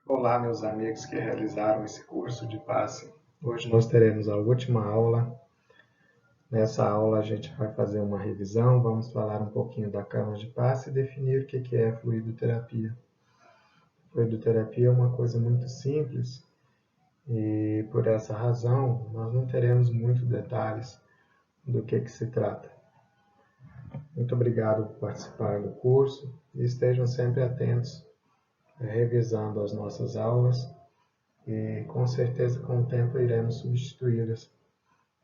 Olá, meus amigos que realizaram esse curso de passe. Hoje nós teremos a última aula. Nessa aula a gente vai fazer uma revisão, vamos falar um pouquinho da cama de passe e definir o que é fluidoterapia. Fluidoterapia é uma coisa muito simples e por essa razão nós não teremos muitos detalhes do que se trata. Muito obrigado por participar do curso e estejam sempre atentos, revisando as nossas aulas. E com certeza com o tempo iremos substituí-las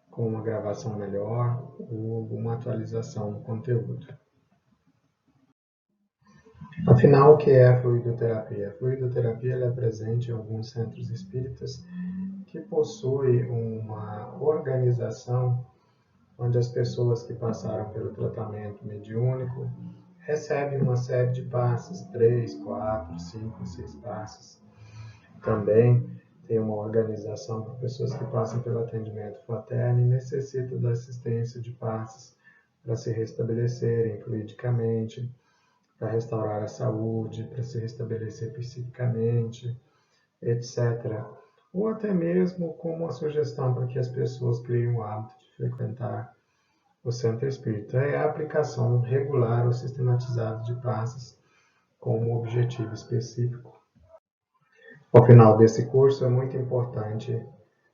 com uma gravação melhor ou alguma atualização no conteúdo. Afinal, o que é a fluidoterapia? A fluidoterapia é presente em alguns centros espíritas que possui uma organização onde as pessoas que passaram pelo tratamento mediúnico recebem uma série de passes, 3, 4, 5, 6 passes. Também tem uma organização para pessoas que passam pelo atendimento fraterno e necessitam da assistência de passes para se restabelecerem fluidicamente, para restaurar a saúde, para se restabelecer psiquicamente, etc. Ou até mesmo como uma sugestão para que as pessoas criem o hábito de frequentar o centro espírita. É a aplicação regular ou sistematizada de passes com um objetivo específico. Ao final desse curso, é muito importante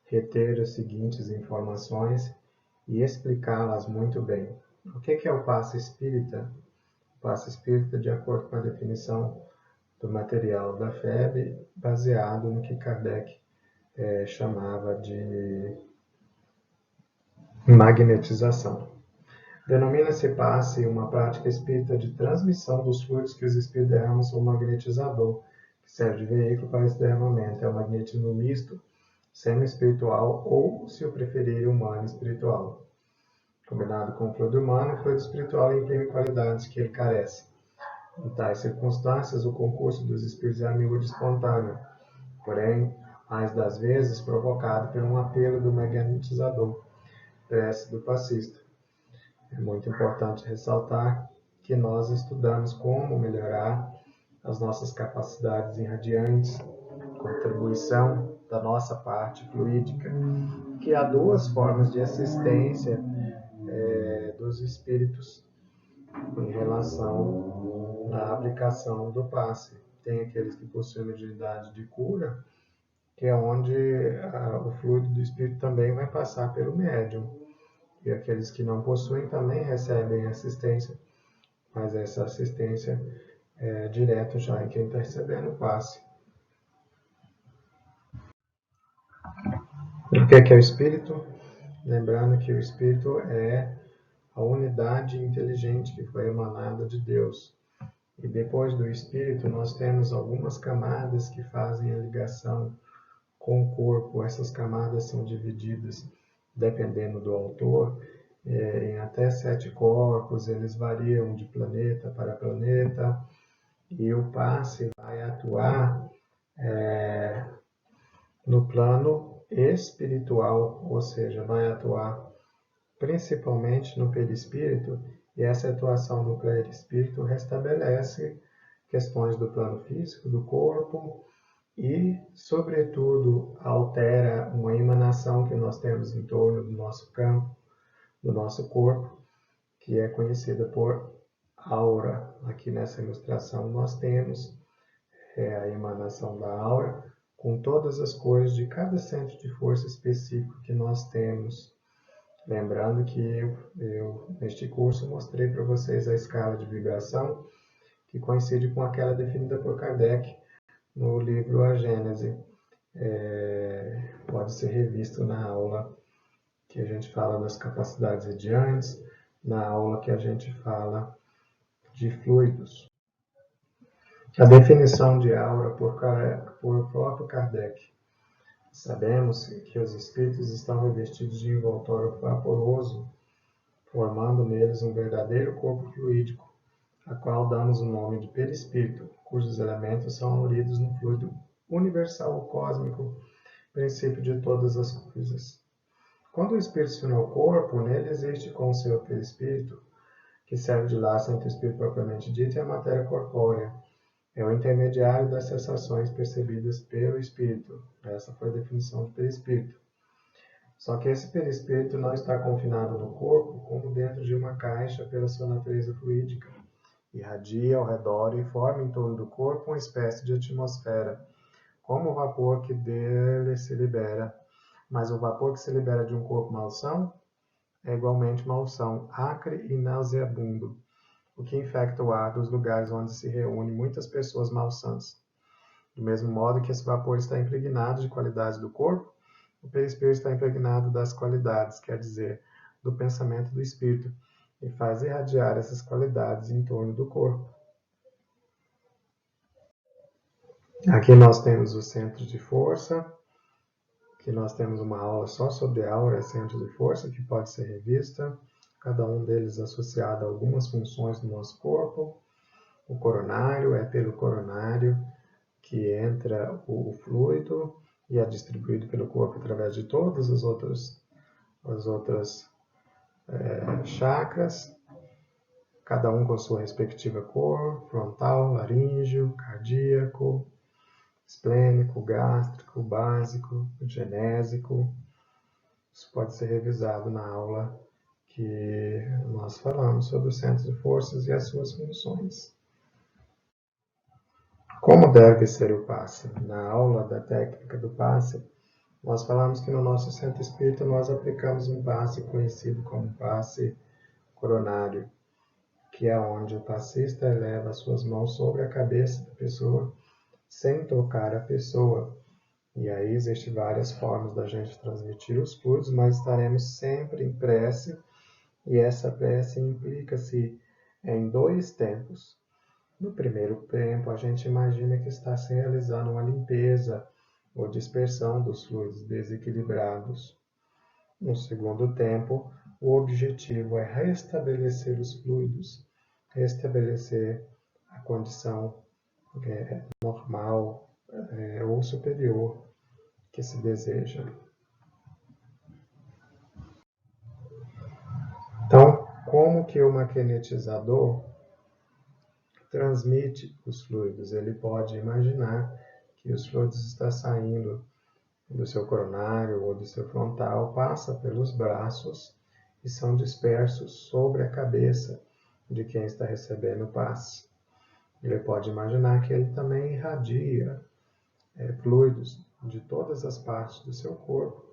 reter as seguintes informações e explicá-las muito bem. O que é o passe espírita? O passe espírita, de acordo com a definição do material da FEB, baseado no que Kardec chamava de magnetização. Denomina-se passe uma prática espírita de transmissão dos fluidos que os espíritos derramam sobre o magnetizador, que serve de veículo para esse derramamento. É o magnetismo misto, semi-espiritual ou, se o preferir, humano espiritual. Combinado com o fluido humano, o fluido espiritual imprime qualidades que ele carece. Em tais circunstâncias, o concurso dos espíritos é a miúde espontâneo, porém, mais das vezes, provocado por um apelo do magnetizador, prece do passista. É muito importante ressaltar que nós estudamos como melhorar as nossas capacidades irradiantes, contribuição da nossa parte fluídica, que há duas formas de assistência dos espíritos em relação à aplicação do passe. Tem aqueles que possuem mediunidade de cura, que é onde o fluido do espírito também vai passar pelo médium. E aqueles que não possuem também recebem assistência, mas essa assistência é direto já em quem está recebendo o passe. O que é o espírito? Lembrando que o espírito é a unidade inteligente que foi emanada de Deus. E depois do espírito, nós temos algumas camadas que fazem a ligação com o corpo. Essas camadas são divididas, dependendo do autor, em até 7 corpos. Eles variam de planeta para planeta. E o passe vai atuar no plano espiritual, ou seja, vai atuar principalmente no perispírito, e essa atuação no perispírito restabelece questões do plano físico, do corpo, e, sobretudo, altera uma emanação que nós temos em torno do nosso campo, do nosso corpo, que é conhecida por aura. Aqui nessa ilustração nós temos a emanação da aura, com todas as cores de cada centro de força específico que nós temos. Lembrando que eu neste curso, mostrei para vocês a escala de vibração, que coincide com aquela definida por Kardec no livro A Gênese. Pode ser revisto na aula que a gente fala das capacidades radiantes, na aula que a gente fala de fluidos. A definição de aura por próprio Kardec. Sabemos que os espíritos estão revestidos de envoltório vaporoso, formando neles um verdadeiro corpo fluídico, a qual damos o nome de perispírito, cujos elementos são unidos no fluido universal cósmico, princípio de todas as coisas. Quando o espírito se une ao corpo, nele existe com o seu perispírito, que serve de laço entre o espírito propriamente dito e a matéria corpórea. É o intermediário das sensações percebidas pelo espírito. Essa foi a definição de perispírito. Só que esse perispírito não está confinado no corpo como dentro de uma caixa pela sua natureza fluídica. Irradia ao redor e forma em torno do corpo uma espécie de atmosfera, como o vapor que dele se libera. Mas o vapor que se libera de um corpo malsão é igualmente malsão, acre e nauseabundo, o que infecta o ar dos lugares onde se reúnem muitas pessoas malsãs. Do mesmo modo que esse vapor está impregnado de qualidades do corpo, o perispírito está impregnado das qualidades, quer dizer, do pensamento do espírito, e faz irradiar essas qualidades em torno do corpo. Aqui nós temos os centros de força, que nós temos uma aula só sobre aura e centros de força, que pode ser revista, cada um deles associado a algumas funções do nosso corpo. O coronário é pelo coronário que entra o fluido e é distribuído pelo corpo através de todas as outras chakras, cada um com sua respectiva cor: frontal, laríngeo, cardíaco, esplênico, gástrico, básico, genésico. Isso pode ser revisado na aula que nós falamos sobre os centros de forças e as suas funções. Como deve ser o passe? Na aula da técnica do passe, nós falamos que no nosso centro espírita nós aplicamos um passe conhecido como passe coronário, que é onde o passista eleva as suas mãos sobre a cabeça da pessoa sem tocar a pessoa. E aí existem várias formas da gente transmitir os fluidos, mas estaremos sempre em prece, e essa prece implica-se em 2 tempos. No primeiro tempo, a gente imagina que está se realizando uma limpeza ou dispersão dos fluidos desequilibrados. No segundo tempo, o objetivo é restabelecer os fluidos, restabelecer a condição normal ou superior que se deseja. Então, como que o magnetizador transmite os fluidos? Ele pode imaginar que os fluidos estão saindo do seu coronário ou do seu frontal, passa pelos braços e são dispersos sobre a cabeça de quem está recebendo o passe. Ele pode imaginar que ele também irradia fluidos de todas as partes do seu corpo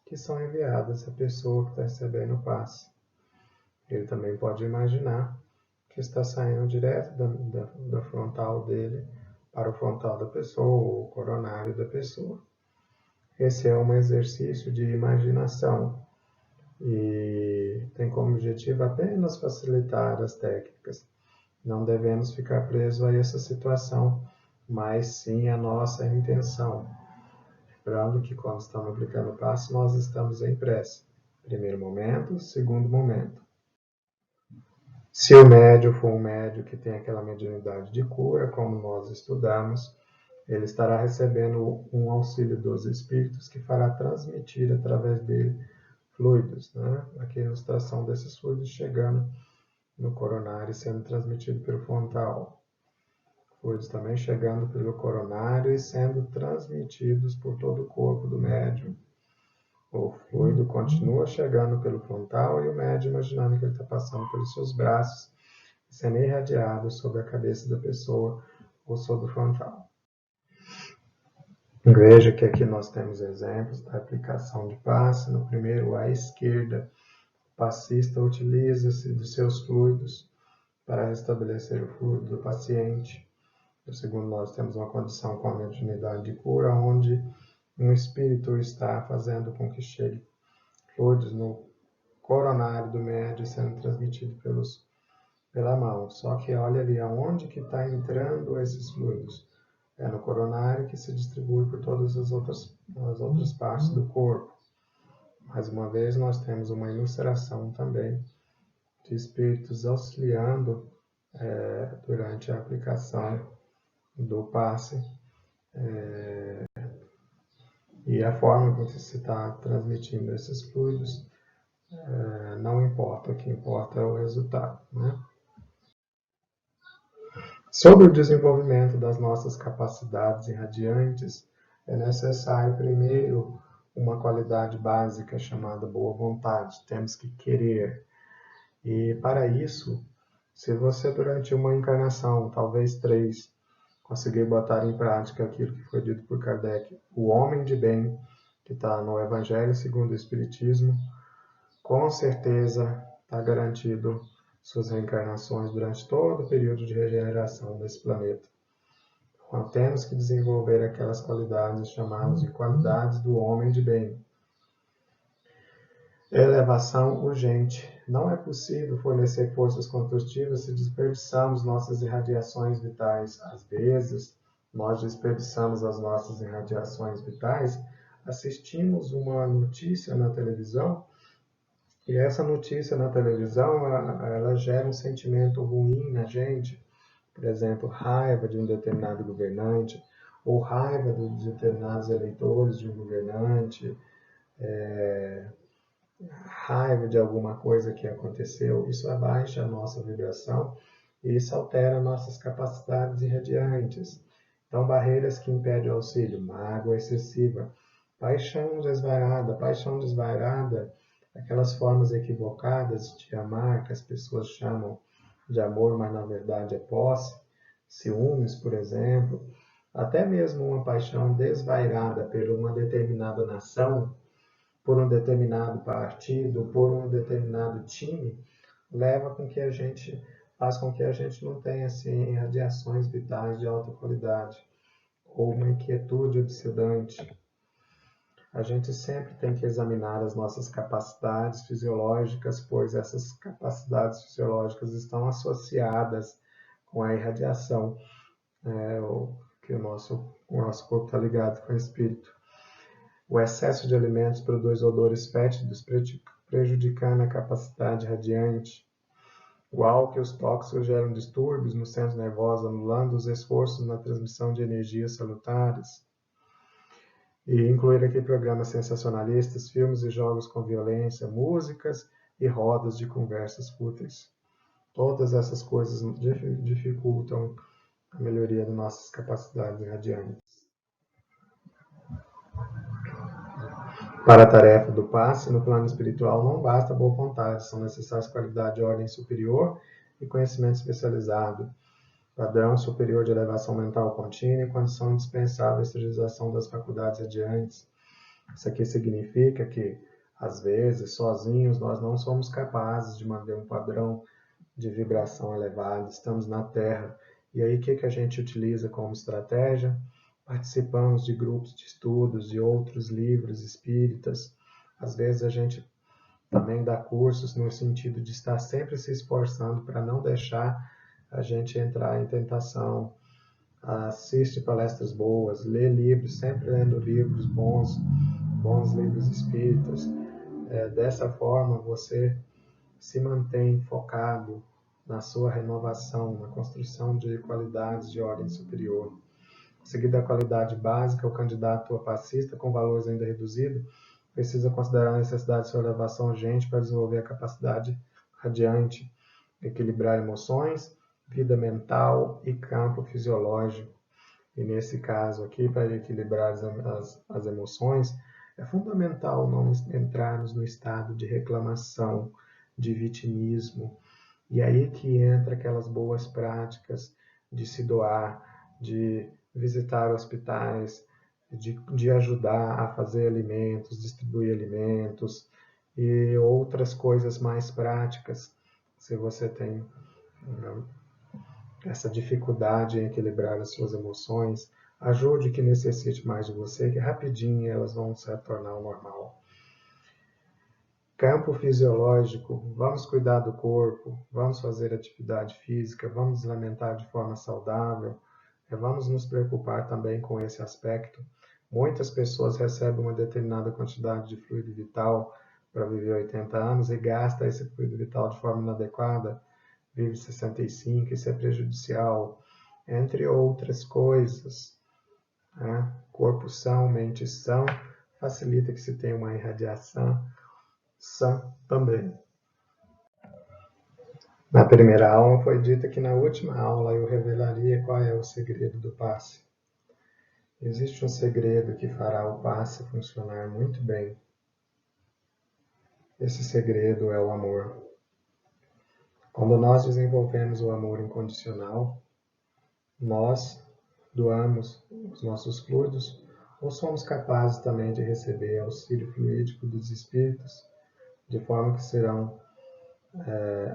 que são enviadas à pessoa que está recebendo o passe. Ele também pode imaginar que está saindo direto da frontal dele para o frontal da pessoa, ou o coronário da pessoa. Esse é um exercício de imaginação e tem como objetivo apenas facilitar as técnicas. Não devemos ficar presos a essa situação, mas sim a nossa intenção. Lembrando que quando estamos aplicando o passe, nós estamos em prece. Primeiro momento, segundo momento. Se o médium for um médium que tem aquela mediunidade de cura, como nós estudamos, ele estará recebendo um auxílio dos espíritos que fará transmitir através dele fluidos, né? Aqui a ilustração desses fluidos chegando no coronário e sendo transmitido pelo frontal. Fluidos também chegando pelo coronário e sendo transmitidos por todo o corpo do médium. O fluido continua chegando pelo frontal e o médium imaginando que ele está passando pelos seus braços e sendo irradiado sobre a cabeça da pessoa ou sobre o frontal. Veja que aqui nós temos exemplos da aplicação de passe. No primeiro, à esquerda, o passista utiliza-se dos seus fluidos para restabelecer o fluido do paciente. No segundo, nós temos uma condição com a mediunidade de cura, onde um espírito está fazendo com que chegue fluidos no coronário do médium sendo transmitido pela mão. Só que olha ali aonde que está entrando esses fluidos. É no coronário que se distribui por todas as outras partes do corpo. Mais uma vez, nós temos uma ilustração também de espíritos auxiliando durante a aplicação do passe e a forma como se está transmitindo esses fluidos não importa, o que importa é o resultado, né? Sobre o desenvolvimento das nossas capacidades irradiantes, é necessário primeiro uma qualidade básica chamada boa vontade. Temos que querer. E para isso, se você durante uma encarnação, talvez 3, conseguir botar em prática aquilo que foi dito por Kardec, o homem de bem, que está no Evangelho segundo o Espiritismo, com certeza está garantido suas reencarnações durante todo o período de regeneração desse planeta. Então, temos que desenvolver aquelas qualidades chamadas de qualidades do homem de bem. Elevação urgente. Não é possível fornecer forças construtivas se desperdiçarmos nossas irradiações vitais. Às vezes, nós desperdiçamos as nossas irradiações vitais, assistimos uma notícia na televisão e essa notícia na televisão ela gera um sentimento ruim na gente, por exemplo, raiva de um determinado governante ou raiva de determinados eleitores de um governante, raiva de alguma coisa que aconteceu, isso abaixa a nossa vibração e isso altera nossas capacidades irradiantes. Então, barreiras que impedem o auxílio, mágoa excessiva, paixão desvairada, aquelas formas equivocadas de amar que as pessoas chamam de amor, mas na verdade é posse, ciúmes, por exemplo, até mesmo uma paixão desvairada por uma determinada nação, por um determinado partido, por um determinado time, faz com que a gente não tenha assim radiações vitais de alta qualidade ou uma inquietude obsedante. A gente sempre tem que examinar as nossas capacidades fisiológicas, pois essas capacidades fisiológicas estão associadas com a irradiação, que o nosso corpo está ligado com o espírito. O excesso de alimentos produz odores fétidos, prejudicando a capacidade radiante. O álcool e os tóxicos geram distúrbios no centro nervoso, anulando os esforços na transmissão de energias salutares. E incluir aqui programas sensacionalistas, filmes e jogos com violência, músicas e rodas de conversas fúteis. Todas essas coisas dificultam a melhoria de nossas capacidades radiantes. Para a tarefa do passe, no plano espiritual não basta boa vontade, são necessárias qualidade de ordem superior e conhecimento especializado, padrão superior de elevação mental contínua e condição indispensável à esterilização das faculdades radiantes. Isso aqui significa que, às vezes, sozinhos, nós não somos capazes de manter um padrão de vibração elevado, estamos na Terra. E aí, o que a gente utiliza como estratégia? Participamos de grupos de estudos, de outros livros espíritas. Às vezes, a gente também dá cursos no sentido de estar sempre se esforçando para não deixar a gente entrar em tentação. Assiste palestras boas, lê livros, sempre lendo livros bons livros espíritas. Dessa forma, você se mantém focado na sua renovação, na construção de qualidades de ordem superior. Seguida a qualidade básica, o candidato a passista, com valores ainda reduzidos, precisa considerar a necessidade de sua elevação urgente para desenvolver a capacidade radiante, equilibrar emoções, vida mental e campo fisiológico. E nesse caso aqui, para equilibrar as emoções, é fundamental não entrarmos no estado de reclamação, de vitimismo. E aí que entra aquelas boas práticas de se doar, de visitar hospitais, de ajudar a fazer alimentos, distribuir alimentos e outras coisas mais práticas. Se você tem essa dificuldade em equilibrar as suas emoções, ajude que necessite mais de você, que rapidinho elas vão se tornar ao normal. Campo fisiológico, vamos cuidar do corpo, vamos fazer atividade física, vamos nos alimentar de forma saudável, vamos nos preocupar também com esse aspecto. Muitas pessoas recebem uma determinada quantidade de fluido vital para viver 80 anos e gastam esse fluido vital de forma inadequada, vive 65, isso é prejudicial, entre outras coisas. Corpo são, mente são, facilita que se tenha uma irradiação sã também. Na primeira aula foi dito que na última aula eu revelaria qual é o segredo do passe. Existe um segredo que fará o passe funcionar muito bem. Esse segredo é o amor. Quando nós desenvolvemos o amor incondicional, nós doamos os nossos fluidos ou somos capazes também de receber auxílio fluídico dos espíritos, de forma que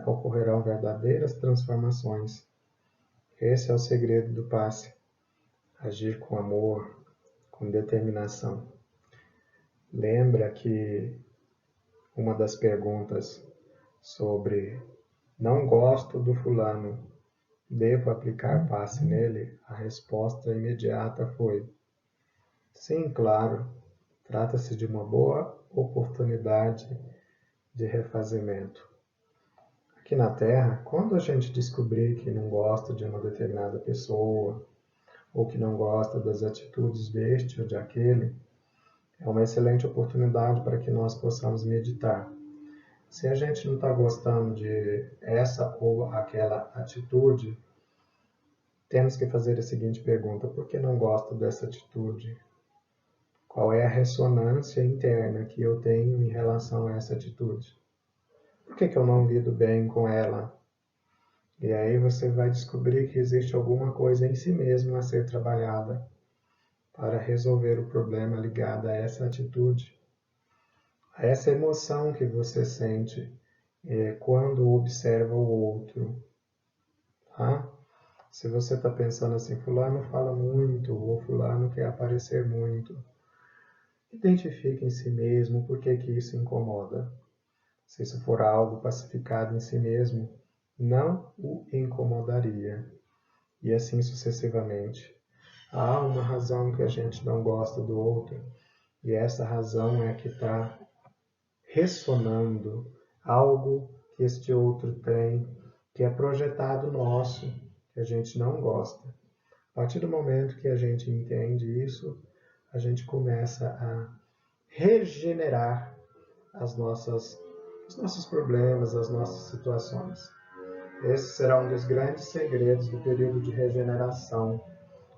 ocorrerão verdadeiras transformações. Esse é o segredo do passe. Agir com amor, com determinação. Lembra que uma das perguntas sobre não gosto do fulano, devo aplicar passe nele? A resposta imediata foi sim, claro. Trata-se de uma boa oportunidade de refazimento. Aqui na Terra, quando a gente descobrir que não gosta de uma determinada pessoa, ou que não gosta das atitudes deste ou de aquele, é uma excelente oportunidade para que nós possamos meditar. Se a gente não está gostando de essa ou aquela atitude, temos que fazer a seguinte pergunta: por que não gosto dessa atitude? Qual é a ressonância interna que eu tenho em relação a essa atitude? Por que eu não lido bem com ela? E aí você vai descobrir que existe alguma coisa em si mesmo a ser trabalhada para resolver o problema ligado a essa atitude, a essa emoção que você sente quando observa o outro. Tá? Se você está pensando assim, fulano fala muito, ou fulano quer aparecer muito, identifique em si mesmo por que isso incomoda. Se isso for algo pacificado em si mesmo, não o incomodaria. E assim sucessivamente. Há uma razão que a gente não gosta do outro, e essa razão é que está ressonando algo que este outro tem, que é projetado nosso, que a gente não gosta. A partir do momento que a gente entende isso, a gente começa a regenerar os nossos problemas, as nossas situações. Esse será um dos grandes segredos do período de regeneração,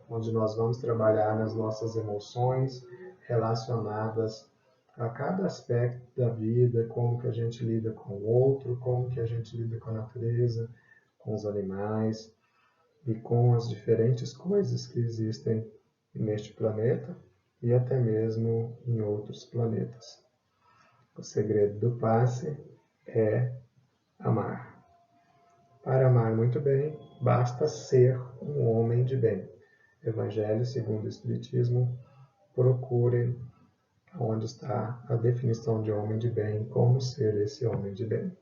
onde nós vamos trabalhar nas nossas emoções relacionadas a cada aspecto da vida, como que a gente lida com o outro, como que a gente lida com a natureza, com os animais e com as diferentes coisas que existem neste planeta e até mesmo em outros planetas. O segredo do passe é amar. Para amar muito bem, basta ser um homem de bem. Evangelho segundo o Espiritismo, procurem onde está a definição de homem de bem, como ser esse homem de bem.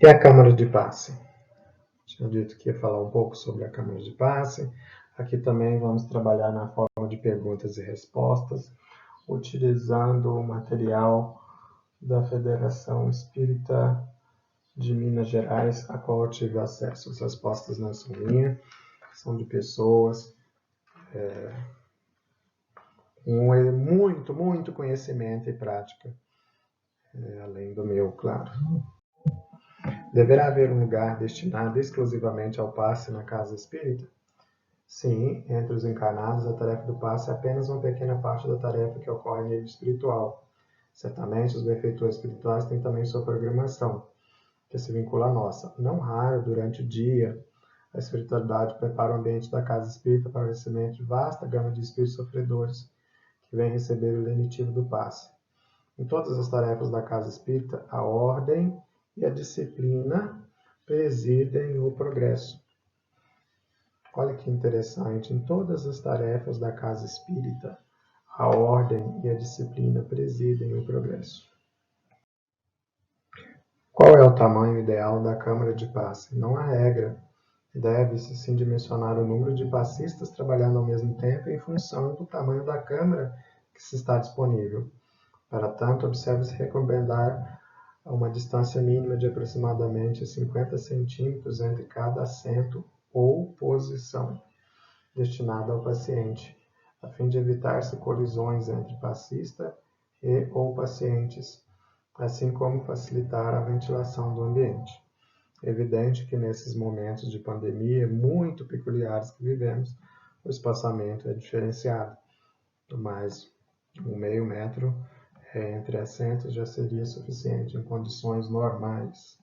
E a Câmara de Passe? Tinha dito que ia falar um pouco sobre a Câmara de Passe. Aqui também vamos trabalhar na forma de perguntas e respostas, utilizando o material da Federação Espírita de Minas Gerais, a qual eu tive acesso. As respostas não são minhas, são de pessoas com muito conhecimento e prática, além do meu, claro. Deverá haver um lugar destinado exclusivamente ao passe na casa espírita? Sim, entre os encarnados, a tarefa do passe é apenas uma pequena parte da tarefa que ocorre no nível espiritual. Certamente, os benfeitores espirituais têm também sua programação, que se vincula à nossa. Não raro, durante o dia, a espiritualidade prepara o ambiente da casa espírita para o recebimento de vasta gama de espíritos sofredores que vêm receber o lenitivo do passe. Em todas as tarefas da casa espírita, a ordem e a disciplina presidem o progresso. Olha que interessante, em todas as tarefas da casa espírita, a ordem e a disciplina presidem o progresso. Qual é o tamanho ideal da câmara de passe? Não há regra. Deve-se sim dimensionar o número de passistas trabalhando ao mesmo tempo em função do tamanho da câmara que se está disponível. Para tanto, observe-se recomendar uma distância mínima de aproximadamente 50 centímetros entre cada assento ou posição destinada ao paciente, a fim de evitar-se colisões entre passista e ou pacientes. assim como facilitar a ventilação do ambiente. É evidente que nesses momentos de pandemia muito peculiares que vivemos, o espaçamento é diferenciado, mas 1,5 metro entre assentos já seria suficiente em condições normais.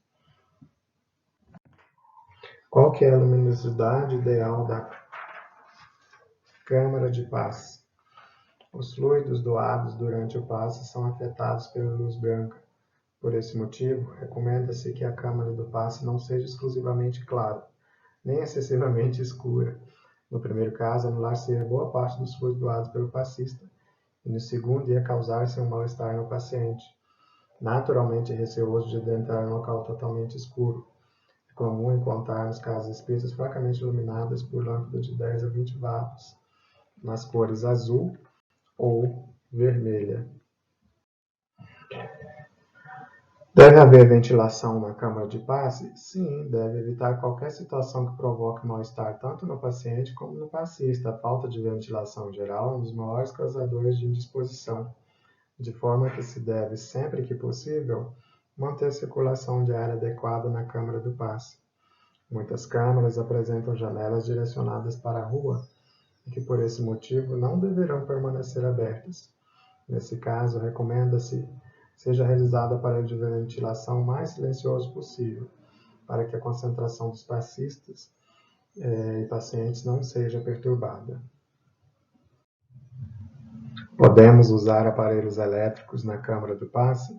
Qual que é a luminosidade ideal da câmara de passe? Os fluidos doados durante o passe são afetados pela luz branca. Por esse motivo, recomenda-se que a câmara do passe não seja exclusivamente clara, nem excessivamente escura. No primeiro caso, anular-se-ia boa parte dos fluidos doados pelo passista, e no segundo ia causar-se um mal-estar no paciente, naturalmente receoso de adentrar em um local totalmente escuro. É comum encontrarmos casas espíritas fracamente iluminadas por lâmpadas de 10 a 20 watts, nas cores azul ou vermelha. Deve haver ventilação na câmara de passe? Sim, deve evitar qualquer situação que provoque mal-estar tanto no paciente como no passista. A falta de ventilação geral é um dos maiores causadores de indisposição, de forma que se deve, sempre que possível, manter a circulação de ar adequada na câmara do passe. Muitas câmaras apresentam janelas direcionadas para a rua e que, por esse motivo, não deverão permanecer abertas. Nesse caso, recomenda-se seja realizado o aparelho de ventilação o mais silencioso possível, para que a concentração dos passistas e pacientes não seja perturbada. Podemos usar aparelhos elétricos na câmara do passe?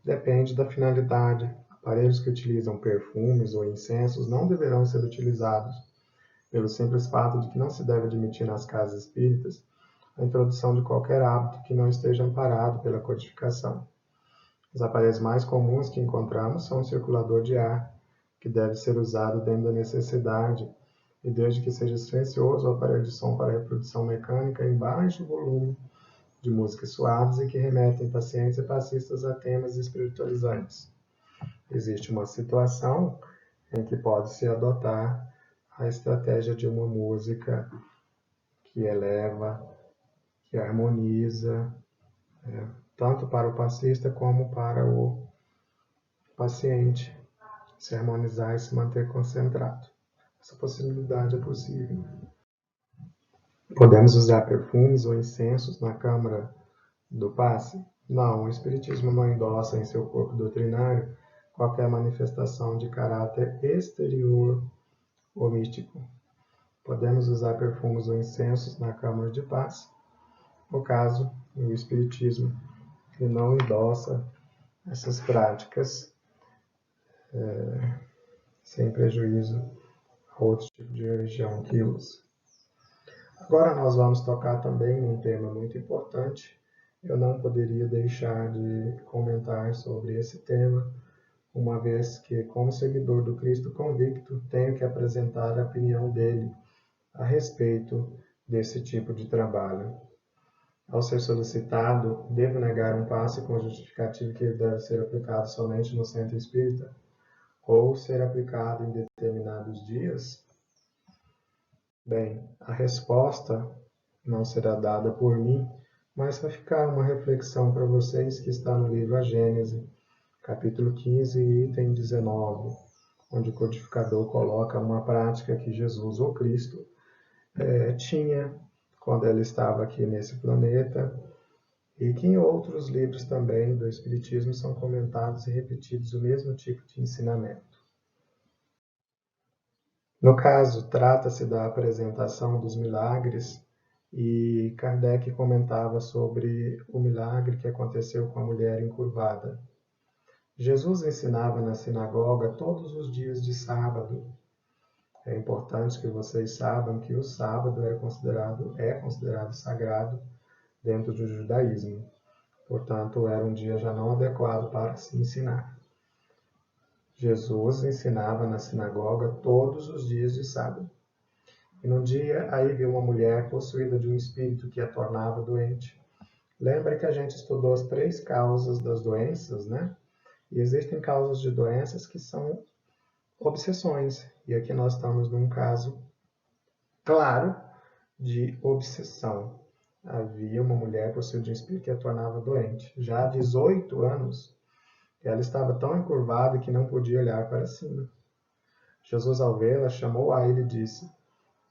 Depende da finalidade. Aparelhos que utilizam perfumes ou incensos não deverão ser utilizados, pelo simples fato de que não se deve admitir nas casas espíritas a introdução de qualquer hábito que não esteja amparado pela codificação. Os aparelhos mais comuns que encontramos são o circulador de ar, que deve ser usado dentro da necessidade, e desde que seja silencioso, o aparelho de som para reprodução mecânica em baixo volume, de músicas suaves e que remetem pacientes e passistas a temas espiritualizantes. Existe uma situação em que pode-se adotar a estratégia de uma música que eleva, que harmoniza, tanto para o passista como para o paciente, se harmonizar e se manter concentrado. Essa possibilidade é possível. Podemos usar perfumes ou incensos na câmara do passe? Não, o Espiritismo não endossa em seu corpo doutrinário qualquer manifestação de caráter exterior ou místico. Podemos usar perfumes ou incensos na câmara de passe? No caso, o Espiritismo ele não endossa essas práticas sem prejuízo a outro tipo de religião que usa. Agora nós vamos tocar também num tema muito importante. Eu não poderia deixar de comentar sobre esse tema, uma vez que, como seguidor do Cristo convicto, tenho que apresentar a opinião dele a respeito desse tipo de trabalho. Ao ser solicitado, devo negar um passe com justificativo que ele deve ser aplicado somente no centro espírita? Ou ser aplicado em determinados dias? Bem, a resposta não será dada por mim, mas vai ficar uma reflexão para vocês que está no livro A Gênese, capítulo 15, item 19, onde o codificador coloca uma prática que Jesus, ou Cristo, tinha quando ele estava aqui nesse planeta, e que em outros livros também do Espiritismo são comentados e repetidos o mesmo tipo de ensinamento. No caso, trata-se da apresentação dos milagres, e Kardec comentava sobre o milagre que aconteceu com a mulher encurvada. Jesus ensinava na sinagoga todos os dias de sábado. É importante que vocês saibam que o sábado é considerado sagrado dentro do judaísmo. Portanto, era um dia já não adequado para se ensinar. Jesus ensinava na sinagoga todos os dias de sábado. E num dia, aí viu uma mulher possuída de um espírito que a tornava doente. Lembra que a gente estudou as 3 causas das doenças, né? E existem causas de doenças que são obsessões. E aqui nós estamos num caso claro de obsessão. havia uma mulher possuída de um espírito que a tornava doente. Já há 18 anos, ela estava tão encurvada que não podia olhar para cima. Jesus, ao vê-la, chamou a ele e disse: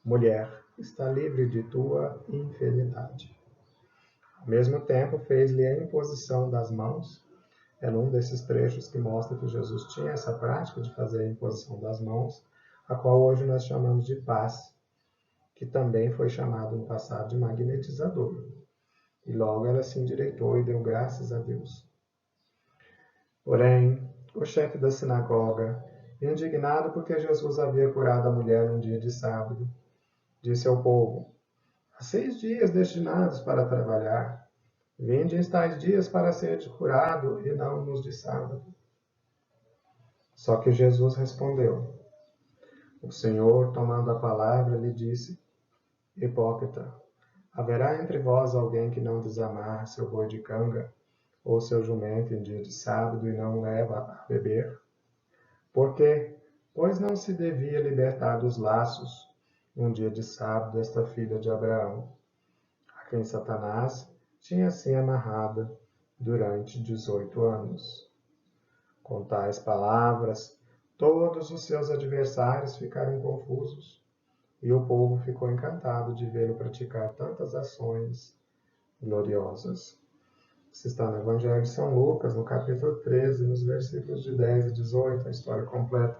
Mulher, está livre de tua enfermidade. Ao mesmo tempo, fez-lhe a imposição das mãos. É num desses trechos que mostra que Jesus tinha essa prática de fazer a imposição das mãos, a qual hoje nós chamamos de passe, que também foi chamado no passado de magnetizador. E logo ela se endireitou e deu graças a Deus. Porém, o chefe da sinagoga, indignado porque Jesus havia curado a mulher num dia de sábado, disse ao povo: Há 6 dias destinados para trabalhar. Vinde estais dias para ser curado e não nos de sábado. Só que Jesus respondeu. O Senhor, tomando a palavra, lhe disse: Hipócrita, haverá entre vós alguém que não desamarra seu boi de canga ou seu jumento em dia de sábado e não o leva a beber? Por quê? Pois não se devia libertar dos laços, num dia de sábado, esta filha de Abraão, a quem Satanás tinha assim amarrada durante 18 anos. Com tais palavras, todos os seus adversários ficaram confusos, e o povo ficou encantado de vê-lo praticar tantas ações gloriosas. Isso está no Evangelho de São Lucas, no capítulo 13, nos versículos de 10 e 18, a história completa,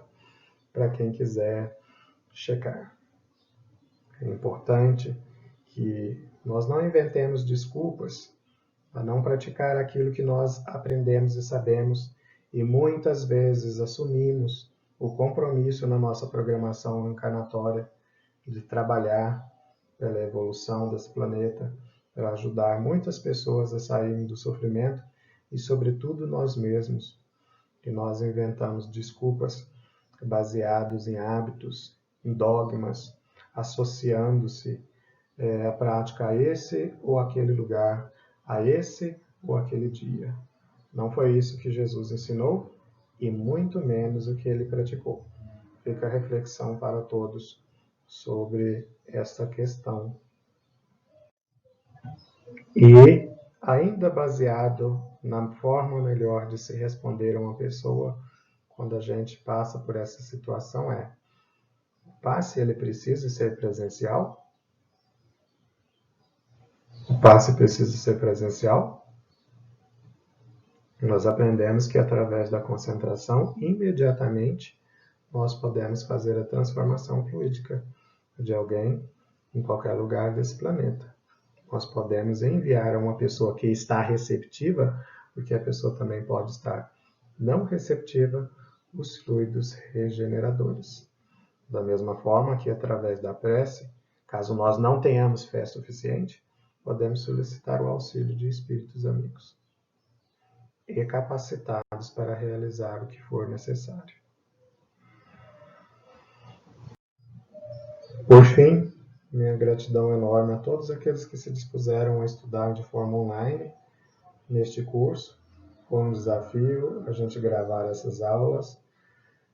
para quem quiser checar. É importante que nós não inventemos desculpas para não praticar aquilo que nós aprendemos e sabemos e muitas vezes assumimos o compromisso na nossa programação encarnatória de trabalhar pela evolução desse planeta, para ajudar muitas pessoas a saírem do sofrimento e, sobretudo, nós mesmos, que nós inventamos desculpas baseados em hábitos, em dogmas, associando-se a prática a esse ou aquele lugar, a esse ou aquele dia. Não foi isso que Jesus ensinou e muito menos o que ele praticou. Fica a reflexão para todos sobre esta questão. E, ainda baseado na forma melhor de se responder a uma pessoa quando a gente passa por essa situação o passe ele precisa ser presencial? O passe precisa ser presencial? Nós aprendemos que através da concentração, imediatamente, nós podemos fazer a transformação fluídica de alguém em qualquer lugar desse planeta. Nós podemos enviar a uma pessoa que está receptiva, porque a pessoa também pode estar não receptiva, os fluidos regeneradores. Da mesma forma que através da prece, caso nós não tenhamos fé suficiente, podemos solicitar o auxílio de espíritos amigos e capacitados para realizar o que for necessário. Por fim, minha gratidão enorme a todos aqueles que se dispuseram a estudar de forma online neste curso. Foi um desafio a gente gravar essas aulas,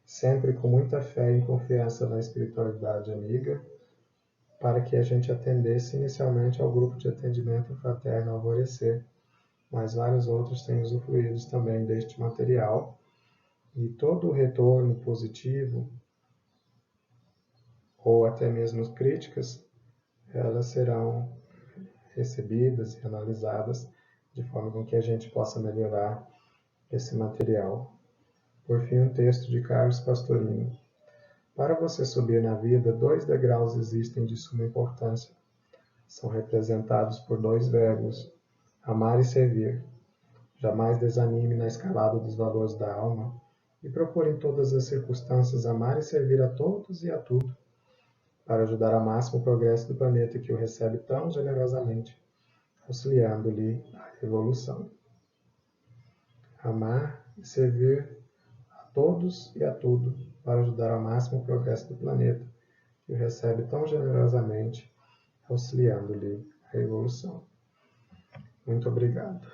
sempre com muita fé e confiança na espiritualidade amiga, para que a gente atendesse inicialmente ao grupo de atendimento fraterno Alvorecer, mas vários outros têm usufruído também deste material, e todo o retorno positivo, ou até mesmo críticas, elas serão recebidas e analisadas de forma com que a gente possa melhorar esse material. Por fim, um texto de Carlos Pastorino. Para você subir na vida, 2 degraus existem de suma importância. São representados por 2 verbos, amar e servir. Jamais desanime na escalada dos valores da alma e procure em todas as circunstâncias amar e servir a todos e a tudo, para ajudar ao máximo o progresso do planeta que o recebe tão generosamente, auxiliando-lhe a evolução. Amar e servir a todos e a tudo, para ajudar ao máximo o progresso do planeta que o recebe tão generosamente, auxiliando-lhe a evolução. Muito obrigado.